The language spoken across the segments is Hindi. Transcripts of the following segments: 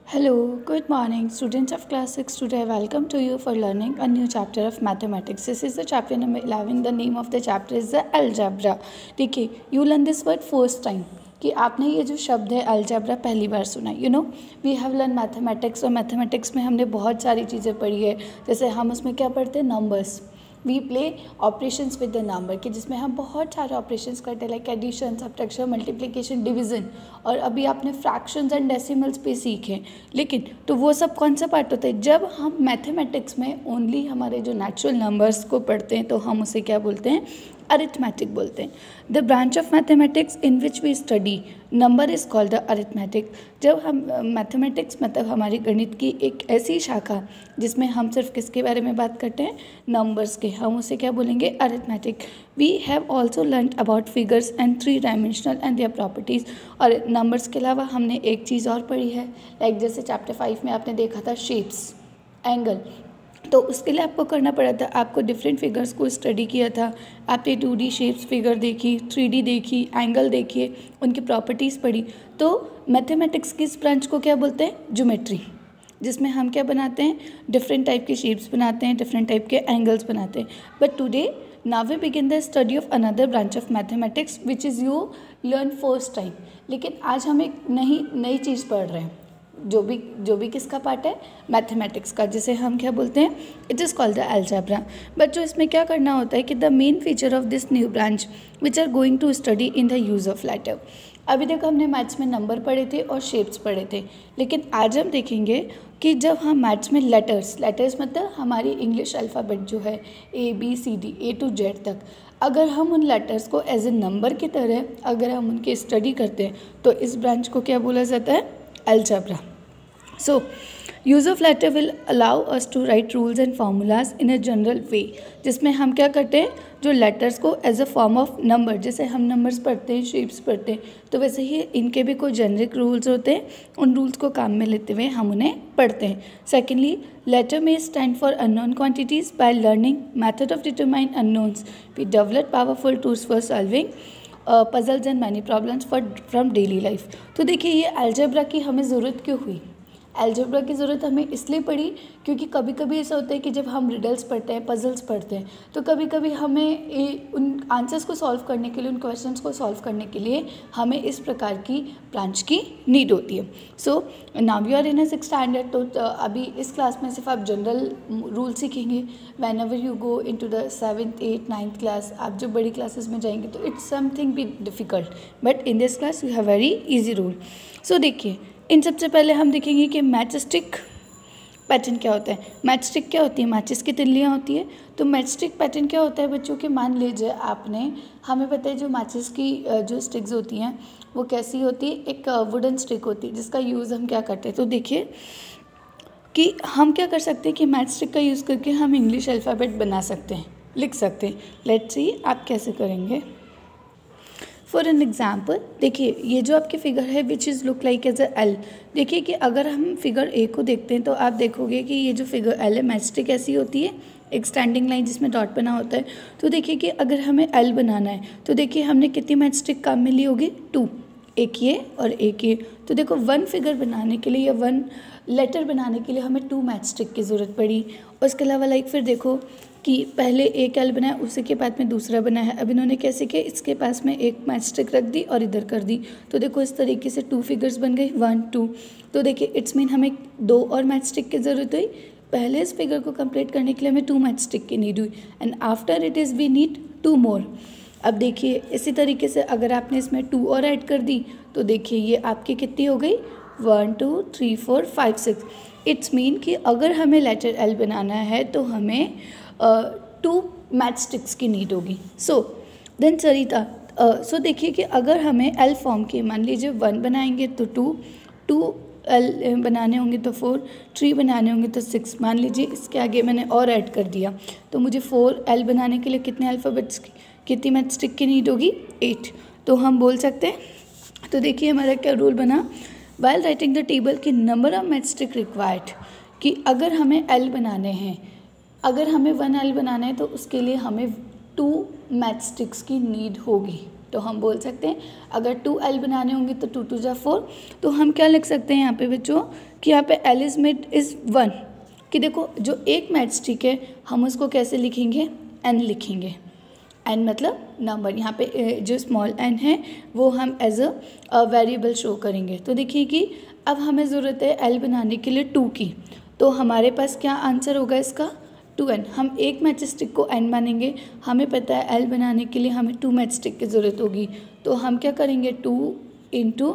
Hello, good morning, students of class 6. Today, welcome to you for learning a new chapter of mathematics. This is the chapter number 11. The name of the chapter is the algebra. देखिए, you learn this word first time कि आपने ये जो शब्द है algebra पहली बार सुना. We have learned mathematics और mathematics में हमने बहुत सारी चीज़ें पढ़ी है. जैसे हम उसमें क्या पढ़ते हैं, numbers. We play operations with the number कि जिसमें हम बहुत सारे ऑपरेशंस करते हैं like addition, subtraction, multiplication, division. और अभी आपने फ्रैक्शंस एंड डेसिमल्स पे सीखे. लेकिन तो वो सब कौन सा पार्ट होता है, जब हम मैथमेटिक्स में ओनली हमारे जो नेचुरल नंबर्स को पढ़ते हैं तो हम उसे क्या बोलते हैं, अरिथमेटिक बोलते हैं. The branch of mathematics in which we study number is called the arithmetic. जब हम मैथमेटिक्स मतलब हमारी गणित की एक ऐसी शाखा जिसमें हम सिर्फ किसके बारे में बात करते हैं, नंबर्स के, हम उसे क्या बोलेंगे, arithmetic. We have also learn about figures and 3 dimensional and their properties. और नंबर्स के अलावा हमने एक चीज़ और पढ़ी है, लाइक जैसे चैप्टर 5 में आपने देखा था शेप्स, एंगल. तो उसके लिए आपको करना पड़ा था, आपको डिफरेंट फिगर्स को स्टडी किया था. आपने 2D शेप्स फिगर देखी, 3D देखी, एंगल देखिए, उनकी प्रॉपर्टीज़ पढ़ी. तो मैथमेटिक्स की इस ब्रांच को क्या बोलते हैं, ज्योमेट्री, जिसमें हम क्या बनाते हैं, डिफरेंट टाइप के शेप्स बनाते हैं, डिफरेंट टाइप के एंगल्स बनाते हैं. But today now we begin the study of another branch of mathematics which is you learn first time. लेकिन आज हम एक नई चीज़ पढ़ रहे हैं जो भी किसका पार्ट है, मैथमेटिक्स का, जिसे हम क्या बोलते हैं, it is called the algebra. बच्चों इसमें क्या करना होता है कि the main feature of this new branch which are going to study in the use of letter. अभी देखो हमने मैथ्स में नंबर पढ़े थे और शेप्स पढ़े थे, लेकिन आज हम देखेंगे कि जब हम मैथ्स में लेटर्स मतलब हमारी इंग्लिश अल्फ़ाबेट जो है ABCD A to Z तक, अगर हम उन लेटर्स को एज ए नंबर की तरह अगर हम उनकी स्टडी करते हैं तो इस ब्रांच को क्या बोला जाता है, algebra. So, use of letter will allow us to write rules and formulas in a general way. जिसमें हम क्या करते हैं, जो लेटर्स को as a form of number, जैसे हम नंबर्स पढ़ते हैं, शेप्स पढ़ते हैं, तो वैसे ही इनके भी कोई जेनरिक रूल्स होते हैं. उन रूल्स को काम में लेते हुए हम उन्हें पढ़ते हैं. Secondly, letter may stand for unknown quantities. By learning method of determine unknowns we develop powerful tools for solving puzzles and many problems from daily life. तो देखिए ये अलजेब्रा की हमें ज़रूरत क्यों हुई, अलजेब्रा की ज़रूरत हमें इसलिए पड़ी क्योंकि कभी कभी ऐसा होता है कि जब हम रिडल्स पढ़ते हैं, पजल्स पढ़ते हैं, तो कभी कभी हमें उन आंसर्स को सॉल्व करने के लिए, उन क्वेश्चंस को सॉल्व करने के लिए हमें इस प्रकार की ब्रांच की नीड होती है. So now you are in a 6th standard. तो अभी इस क्लास में सिर्फ आप जनरल रूल सीखेंगे. Whenever you go into the 7th 8th 9th class, आप जब बड़ी क्लासेस में जाएंगे तो it's something be difficult, but in this class you have very easy rule. So देखिए, इन सबसे पहले हम देखेंगे कि मैचस्टिक पैटर्न क्या होता है. मैचस्टिक क्या होती है, माचिस की तिल्लियाँ होती है. तो मैचस्टिक पैटर्न क्या होता है बच्चों के, मान लीजिए आपने, हमें पता है जो माचिस की जो स्टिक्स होती हैं वो कैसी होती है, एक वुडन स्टिक होती है जिसका यूज़ हम क्या करते हैं. तो देखिए कि हम क्या कर सकते हैं कि मैचस्टिक का यूज़ करके हम इंग्लिश अल्फ़ाबेट बना सकते हैं, लिख सकते हैं. लेट्स सी आप कैसे करेंगे. फॉर एन एग्जाम्पल देखिए, ये जो आपकी फिगर है which is look like as a L. देखिए कि अगर हम फिगर ए को देखते हैं तो आप देखोगे कि ये जो फिगर एल है, मैचस्टिक ऐसी होती है, एक स्टैंडिंग लाइन जिसमें डॉट बना होता है. तो देखिए कि अगर हमें एल बनाना है तो देखिए हमने कितनी मैचस्टिक काम में ली होगी, 2, एक ये और एक ये. तो देखो 1 फिगर बनाने के लिए या 1 लेटर बनाने के लिए हमें 2 मैचस्टिक की ज़रूरत पड़ी. उसके अलावा लाइक फिर देखो कि पहले एक एल बनाया, उसी के बाद में दूसरा बनाया है. अब इन्होंने कैसे किया, इसके पास में एक मैचस्टिक रख दी और इधर कर दी. तो देखो इस तरीके से 2 फिगर्स बन गई, 1 2. तो देखिए इट्स मीन हमें 2 और मैचस्टिक की ज़रूरत हुई. पहले इस फिगर को कंप्लीट करने के लिए हमें 2 मैचस्टिक की नीड हुई, and after it is we need 2 more. अब देखिए इसी तरीके से अगर आपने इसमें 2 और ऐड कर दी तो देखिए ये आपकी कितनी हो गई, 1 2 3 4 5 6. इट्स मीन कि अगर हमें लेटर एल बनाना है तो हमें 2 मैचस्टिक्स की नीड होगी. सो देन सरिता, सो देखिए कि अगर हमें एल फॉर्म की, मान लीजिए 1 बनाएंगे तो 2 एल बनाने होंगे तो 4, 3 बनाने होंगे तो 6. मान लीजिए इसके आगे मैंने और ऐड कर दिया तो मुझे 4 एल बनाने के लिए कितने अल्फ़ाबेट्स की, कितनी मैचस्टिक की नीड होगी, 8. तो हम बोल सकते हैं, तो देखिए हमारा क्या रूल बना, वाइल राइटिंग द टेबल की नंबर ऑफ मैचस्टिक रिक्वायर्ड, कि अगर हमें एल बनाने हैं, अगर हमें 1 एल बनाना है तो उसके लिए हमें 2 मैचस्टिक्स की नीड होगी. तो हम बोल सकते हैं अगर 2L बनाने होंगे तो 2 2 जा 4। तो हम क्या लिख सकते हैं यहाँ पे बच्चों कि यहाँ पे L इज मेड इज़ 1, कि देखो जो एक मैचस्टिक है हम उसको कैसे लिखेंगे, N लिखेंगे। N मतलब नंबर, यहाँ पे जो स्मॉल n है वो हम एज अ वेरिएबल शो करेंगे। तो देखिए कि अब हमें ज़रूरत है L बनाने के लिए 2 की, तो हमारे पास क्या आंसर होगा इसका 2N। हम एक मैचस्टिक को N मानेंगे, हमें पता है L बनाने के लिए हमें 2 मैचस्टिक की ज़रूरत होगी, तो हम क्या करेंगे 2 ×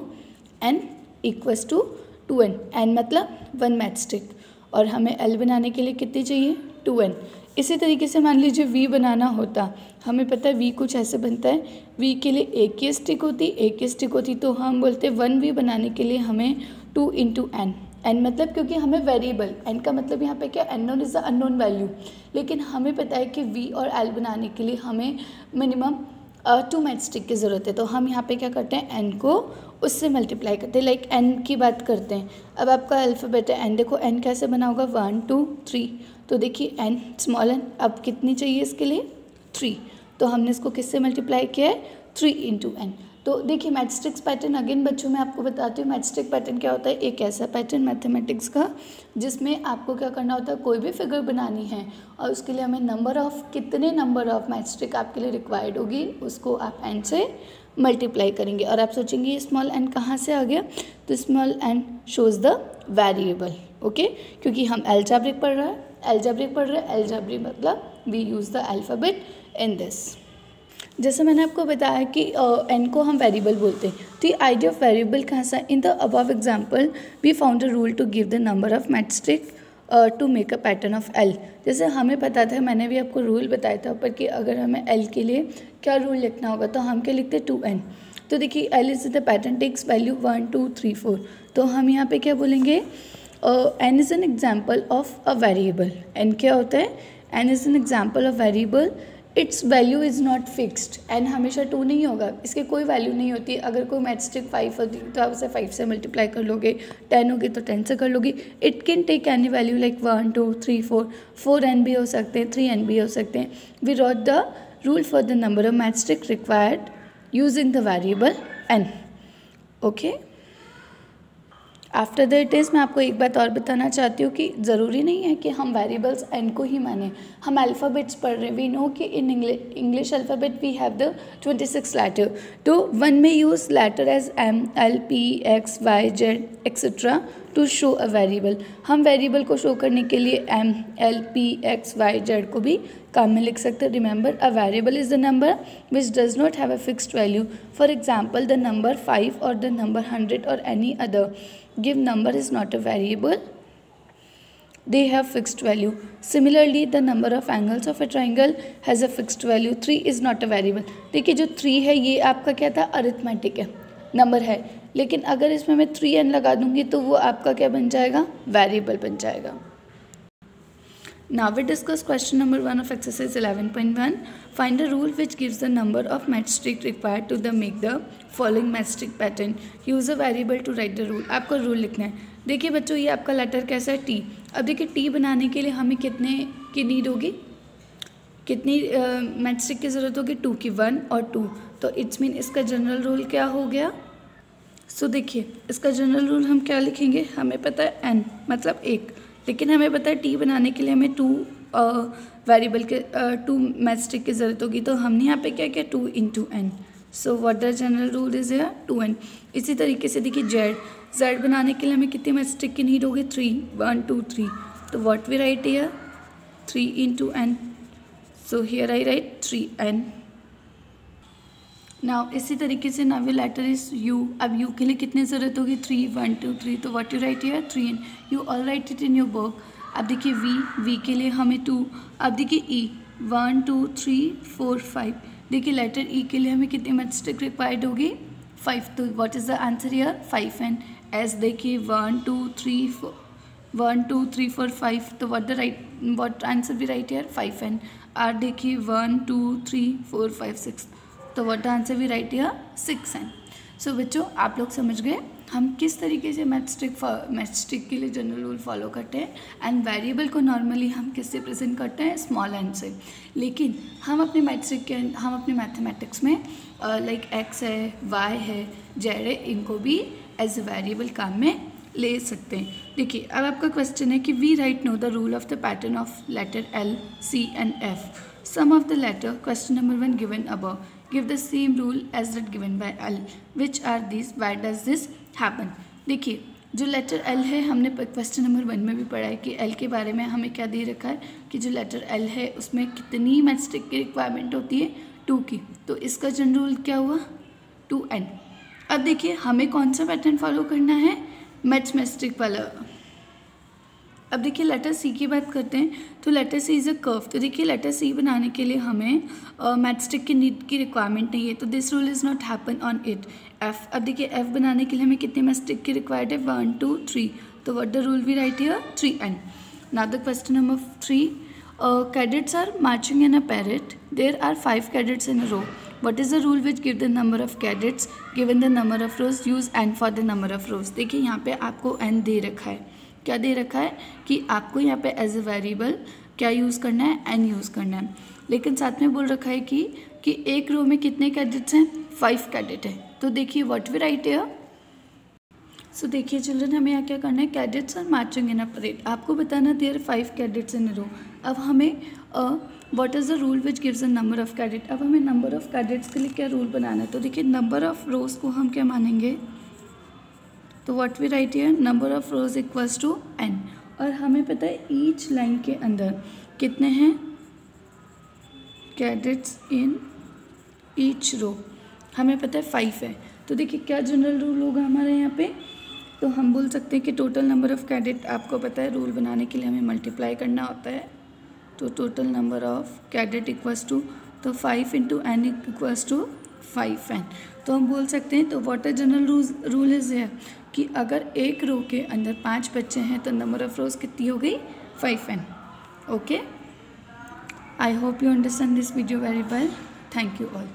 N equals to 2N। N मतलब 1 मैचस्टिक, और हमें L बनाने के लिए कितनी चाहिए 2N। इसी तरीके से मान लीजिए V बनाना होता, हमें पता है V कुछ ऐसे बनता है, V के लिए एक ही स्टिक होती, एक ही स्टिक होती, तो हम बोलते हैं 1V बनाने के लिए हमें 2 × N। N मतलब क्योंकि हमें वेरिएबल, N का मतलब यहाँ पे क्या, unknown is the unknown value, लेकिन हमें पता है कि V और L बनाने के लिए हमें मिनिमम 2 मैचस्टिक की ज़रूरत है। तो हम यहाँ पे क्या करते हैं N को उससे मल्टीप्लाई करते हैं, लाइक N की बात करते हैं। अब आपका अल्फ़ाबेट है N, देखो N कैसे बना होगा 1 2 3, तो देखिए N स्मॉल n, अब कितनी चाहिए इसके लिए 3, तो हमने इसको किससे मल्टीप्लाई किया है 3 × N। तो देखिए मैचस्टिक्स पैटर्न अगेन बच्चों मैं आपको बताती हूँ, मैचस्टिक पैटर्न क्या होता है, एक ऐसा पैटर्न मैथमेटिक्स का जिसमें आपको क्या करना होता है, कोई भी फिगर बनानी है और उसके लिए हमें कितने नंबर ऑफ मैचस्टिक आपके लिए रिक्वायर्ड होगी उसको आप N से मल्टीप्लाई करेंगे। और आप सोचेंगे ये स्मॉल n कहाँ से आ गया, तो small n shows the variable, okay, क्योंकि हम अलजेब्रिक पढ़ रहे हैं, अलजेब्रिक मतलब we use the alphabet in this. जैसे मैंने आपको बताया कि n को हम वेरिएबल बोलते हैं, तो ये आइडिया ऑफ वेरिएबल कहाँ से, in the above example we found a rule to give the number of matchstick to make a pattern of L। जैसे हमें पता था, मैंने भी आपको रूल बताया था ऊपर कि अगर हमें L के लिए क्या रूल लिखना होगा, तो हम क्या लिखते 2N। तो देखिए L is the pattern takes value 1 2 3 4, तो हम यहाँ पे क्या बोलेंगे N is an example of a variable. N क्या होता है, N is an example of variable, it's value is not fixed. N हमेशा 2 नहीं होगा, इसकी कोई वैल्यू नहीं होती। अगर कोई मैचस्टिक 5 होती तो आप उसे 5 से मल्टीप्लाई कर लोगे, 10 होगी तो 10 से कर लोगे। It can take any value like 1 2 3 4, 4N भी हो सकते हैं, 3N भी हो सकते हैं। We wrote the rule for the number of matchstick required using the variable N, okay. After that is मैं आपको एक बात और बताना चाहती हूँ कि ज़रूरी नहीं है कि हम वेरिएबल्स N को ही माने, हम अल्फ़ाबेट्स पढ़ रहे हैं। वी नो कि in English alphabet we have the 26 letter, तो one may use letter as M L P X Y Z etcetera to show a variable. हम वेरिएबल को शो करने के लिए M L P X Y Z को भी काम में लिख सकते हैं। Remember a variable is the number which does not have a fixed value, for example the number 5 और द नंबर 100 और any other give number is not a variable, they have fixed value. Similarly the number of angles of a triangle has a fixed value. 3 is not a variable। देखिए जो 3 है ये आपका क्या था, अरिथमेटिक है, नंबर है, लेकिन अगर इसमें मैं 3N लगा दूंगी तो वो आपका क्या बन जाएगा, वेरिएबल बन जाएगा। Now we discuss question number 1 of exercise 11.1. Find a rule which gives the number of matchstick required to make the following matchstick pattern. Use a variable to write the rule. आपको रूल लिखना है। देखिए बच्चों ये आपका लेटर कैसा है T। अब देखिए T बनाने के लिए हमें कितने की नीड होगी, कितनी मैचस्टिक की ज़रूरत होगी, 2 की, 1 और 2। तो इट्स मीन इसका जनरल रूल क्या हो गया। सो देखिए इसका जनरल रूल हम क्या लिखेंगे, हमें पता है N मतलब 1, लेकिन हमें पता है T बनाने के लिए हमें 2 वेरिएबल के 2 मैचस्टिक की ज़रूरत होगी, तो हमने यहाँ पे क्या किया 2 × N। So what the general rule is here 2N। इसी तरीके से देखिए Z बनाने के लिए हमें कितनी मैचस्टिक की नीड होगी 3, 1 2 3, तो what we write here 3 × N। So here I write 3N। Now इसी तरीके से नाउ लेटर इज U। अब U के लिए कितनी ज़रूरत होगी 3, 1 2 3, तो what you right here 3N। You all right it in your book. अब देखिए V के लिए हमें 2। अब देखिए E 1 2 3 4 5, देखिए लेटर E के लिए हमें कितनी मैचस्टिक रिक्वायर्ड होगी 5, तो what is the answer here 5N। S देखिए 1 2 3 4 5, तो what answer we write here 5N। R देखिए 1 2 3 4 5 6, तो what answer we write here 6N। So बच्चों आप लोग समझ गए हम किस तरीके से मैथस्टिक के लिए जनरल रूल फॉलो करते हैं, एंड वेरिएबल को नॉर्मली हम किससे प्रेजेंट करते हैं, स्मॉल एन से। लेकिन हम अपने मैथमेटिक्स में लाइक एक्स है, वाई है, जेड है, इनको भी एज ए वेरिएबल काम में ले सकते हैं। देखिए अब आपका क्वेश्चन है कि we write know the rule of the pattern of letter L, C and F. Some of the letter, question number 1 given above, give the same rule as that given by L, which are this, why does this happen. देखिए जो लेटर एल है, हमने क्वेश्चन नंबर 1 में भी पढ़ा है कि एल के बारे में हमें क्या दे रखा है कि जो लेटर एल है उसमें कितनी मैथस्टिक की रिक्वायरमेंट होती है, 2 की। तो इसका जनरल रूल क्या हुआ, 2n। अब देखिए हमें कौन सा पैटर्न फॉलो करना है, मैथमेटिक वाला। अब देखिए लेटर सी की बात करते हैं, तो letter C is a curve. तो देखिए लेटर सी बनाने के लिए हमें मैथस्टिक की नीड की रिक्वायरमेंट नहीं है, तो this rule is not happen on it. F, अब देखिए एफ बनाने के लिए हमें कितनी मैथस्टिक की रिक्वायर्ड है, 1 2 3। तो what the rule we write here, 3n। Now the question number 3, cadets are marching in a parade. There are 5 cadets in a row. What is the rule which give the number of cadets given the number of rows? Use n for the number of rows. देखिए यहाँ पे आपको n दे रखा है, क्या दे रखा है कि आपको यहाँ पे एज ए वेरिएबल क्या यूज़ करना है, n यूज़ करना है। लेकिन साथ में बोल रखा है कि एक रो में कितने कैडेट्स हैं, 5 कैडेट है। तो देखिए what we write here, so देखिए चिल्ड्रन हमें यहाँ क्या करना है, cadets are marching in a parade. आपको बताना देयर 5 कैडेट्स इन अ रो। अब हमें what is the rule which gives the number of cadet. अब हमें नंबर ऑफ कैडेट्स के लिए क्या रूल बनाना है, तो देखिए नंबर ऑफ रोज को हम क्या मानेंगे, तो what we write here, number of rows equals to n। और हमें पता है ईच लाइन के अंदर कितने हैं कैडेट्स इन ईच रो, हमें पता है 5 है। तो देखिए क्या जनरल रूल होगा हमारे यहाँ पे, तो हम बोल सकते हैं कि टोटल नंबर ऑफ कैडेट, आपको पता है रूल बनाने के लिए हमें मल्टीप्लाई करना होता है, तो total number of cadet equals to, तो 5 into n equals to 5n। तो हम बोल सकते हैं, तो what is general rule is है कि अगर एक रो के अंदर 5 बच्चे हैं तो नंबर ऑफ रोज कितनी हो गई, 5n। Okay, I hope you understand this video very well. Thank you all.